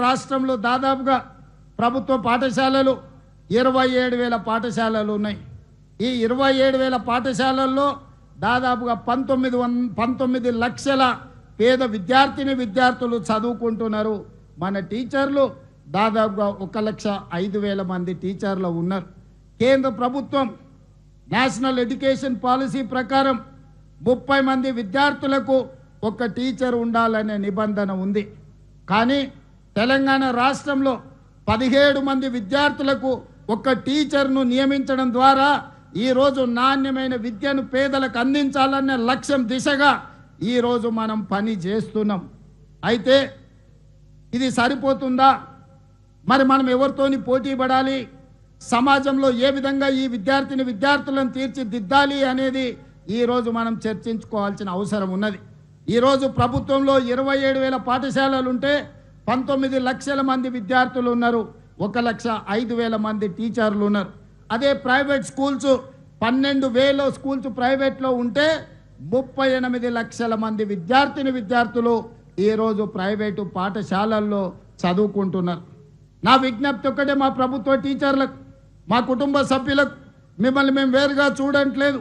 రాష్ట్రంలో దాదాపుగా ప్రభుత్వ పాఠశాలలు 27,000 పాఠశాలలు ఉన్నాయి. ఈ 27,000 పాఠశాలల్లో దాదాపుగా 19 లక్షల పేద విద్యార్థులు చదువుకుంటున్నారు. మన టీచర్లు దాదాపుగా 1,05,000 మంది టీచర్లు ఉన్నారు. కేంద్ర ప్రభుత్వం నేషనల్ ఎడ్యుకేషన్ పాలసీ ప్రకారం 30 మంది విద్యార్థులకు ఒక టీచర్ ఉండాలనే నిబంధన ఉంది. కానీ తెలంగాణ రాష్ట్రంలో 17 మంది విద్యార్థులకు ఒక టీచర్ను నియమించడం ద్వారా ఈరోజు నాణ్యమైన విద్యను పేదలకు అందించాలనే లక్ష్యం దిశగా ఈరోజు మనం పని చేస్తున్నాం. అయితే ఇది సరిపోతుందా? మరి మనం ఎవరితోని పోటీ పడాలి, సమాజంలో ఏ విధంగా ఈ విద్యార్థులను తీర్చిదిద్దాలి అనేది ఈరోజు మనం చర్చించుకోవాల్సిన అవసరం ఉన్నది. ఈరోజు ప్రభుత్వంలో 27,000 పాఠశాలలు ఉంటే 19 లక్షల మంది విద్యార్థులు ఉన్నారు, 1,05,000 మంది టీచర్లు ఉన్నారు. అదే ప్రైవేట్ స్కూల్స్ 12,000 స్కూల్స్ ప్రైవేట్లో ఉంటే 38 లక్షల మంది విద్యార్థులు ఈరోజు ప్రైవేటు పాఠశాలల్లో చదువుకుంటున్నారు. నా విజ్ఞప్తి ఒక్కటే మా ప్రభుత్వ టీచర్లకు, మా కుటుంబ సభ్యులకు, మిమ్మల్ని మేము వేరుగా చూడట్లేదు,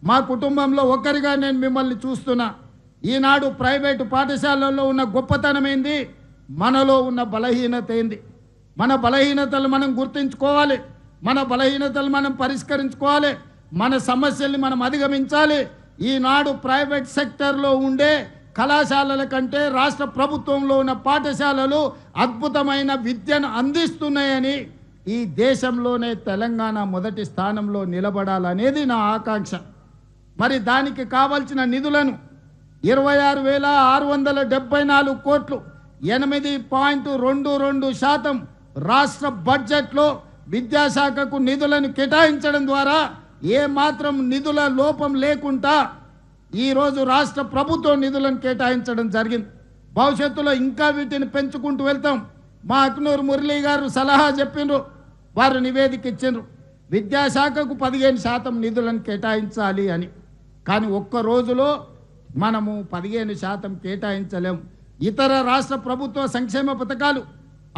మా కుటుంబంలో ఒకరిగా నేను మిమ్మల్ని చూస్తున్నా. ఈనాడు ప్రైవేటు పాఠశాలల్లో ఉన్న గొప్పతనం ఏంది, మనలో ఉన్న బలహీనత ఏంది? మన బలహీనతలు మనం గుర్తించుకోవాలి, మన బలహీనతలు మనం పరిష్కరించుకోవాలి, మన సమస్యల్ని మనం అధిగమించాలి. ఈనాడు ప్రైవేట్ సెక్టర్లో ఉండే కళాశాలల కంటే రాష్ట్ర ప్రభుత్వంలో ఉన్న పాఠశాలలు అద్భుతమైన విద్యను అందిస్తున్నాయని, ఈ దేశంలోనే తెలంగాణ మొదటి స్థానంలో నిలబడాలనేది నా ఆకాంక్ష. మరి దానికి కావాల్సిన నిధులను 26,674 కోట్లు 8.22% రాష్ట్ర బడ్జెట్లో విద్యాశాఖకు నిధులను కేటాయించడం ద్వారా ఏమాత్రం నిధుల లోపం లేకుండా ఈరోజు రాష్ట్ర ప్రభుత్వం నిధులను కేటాయించడం జరిగింది. భవిష్యత్తులో ఇంకా వీటిని పెంచుకుంటూ వెళ్తాం. మా అక్నూరు మురళీ గారు సలహా చెప్పిండ్రు, వారు నివేదిక ఇచ్చిండ్రు, విద్యాశాఖకు 15% నిధులను కేటాయించాలి అని. కానీ ఒక్క రోజులో మనము 15% కేటాయించలేము. ఇతర రాష్ట్ర ప్రభుత్వ సంక్షేమ పథకాలు,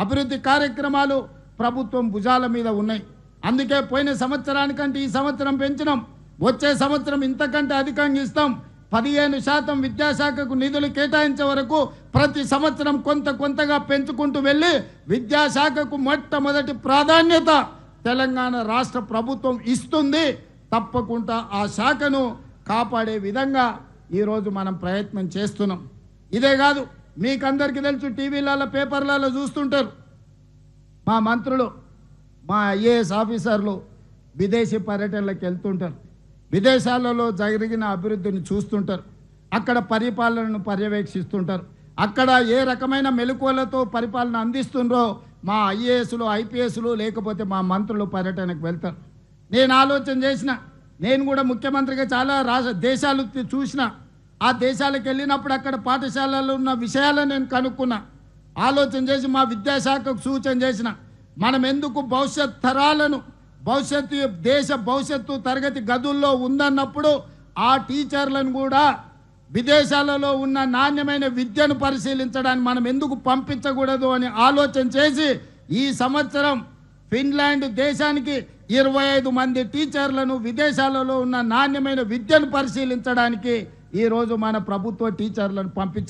అభివృద్ధి కార్యక్రమాలు ప్రభుత్వం భుజాల మీద ఉన్నాయి. అందుకే పోయిన సంవత్సరానికంటే ఈ సంవత్సరం పెంచినాం, వచ్చే సంవత్సరం ఇంతకంటే అధికంగా ఇస్తాం. 15% విద్యాశాఖకు నిధులు కేటాయించే వరకు ప్రతి సంవత్సరం కొంతగా పెంచుకుంటూ వెళ్ళి విద్యాశాఖకు మొట్టమొదటి ప్రాధాన్యత తెలంగాణ రాష్ట్ర ప్రభుత్వం ఇస్తుంది. తప్పకుండా ఆ శాఖను కాపాడే విధంగా ఈరోజు మనం ప్రయత్నం చేస్తున్నాం. ఇదే కాదు, మీకందరికీ తెలుసు, టీవీలలో పేపర్లలో చూస్తుంటారు, మా మంత్రులు, మా ఐఏఎస్ ఆఫీసర్లు విదేశీ పర్యటనలకు వెళ్తుంటారు, విదేశాలలో జరిగిన అభివృద్ధిని చూస్తుంటారు, అక్కడ పరిపాలనను పర్యవేక్షిస్తుంటారు, అక్కడ ఏ రకమైన మెలకువలతో పరిపాలన అందిస్తుండ్రో మా ఐఏఎస్లు, ఐపీఎస్లు లేకపోతే మా మంత్రులు పర్యటనకు వెళ్తారు. నేను ఆలోచన చేసిన, నేను కూడా ముఖ్యమంత్రిగా చాలా దేశాలు చూసిన, ఆ దేశాలకు వెళ్ళినప్పుడు అక్కడ పాఠశాలలో ఉన్న విషయాలను నేను కనుక్కున్నా. ఆలోచన చేసి మా విద్యాశాఖకు సూచన చేసిన, మనం ఎందుకు భవిష్యత్ తరాలను, దేశ భవిష్యత్తు తరగతి గదుల్లో ఉందన్నప్పుడు ఆ టీచర్లను కూడా విదేశాలలో ఉన్న నాణ్యమైన విద్యను పరిశీలించడానికి మనం ఎందుకు పంపించకూడదు అని ఆలోచన చేసి ఈ సంవత్సరం ఫిన్లాండ్ దేశానికి 25 మంది టీచర్లను విదేశాలలో ఉన్న నాణ్యమైన విద్యను పరిశీలించడానికి ఈరోజు మన ప్రభుత్వ టీచర్లను పంపించారు.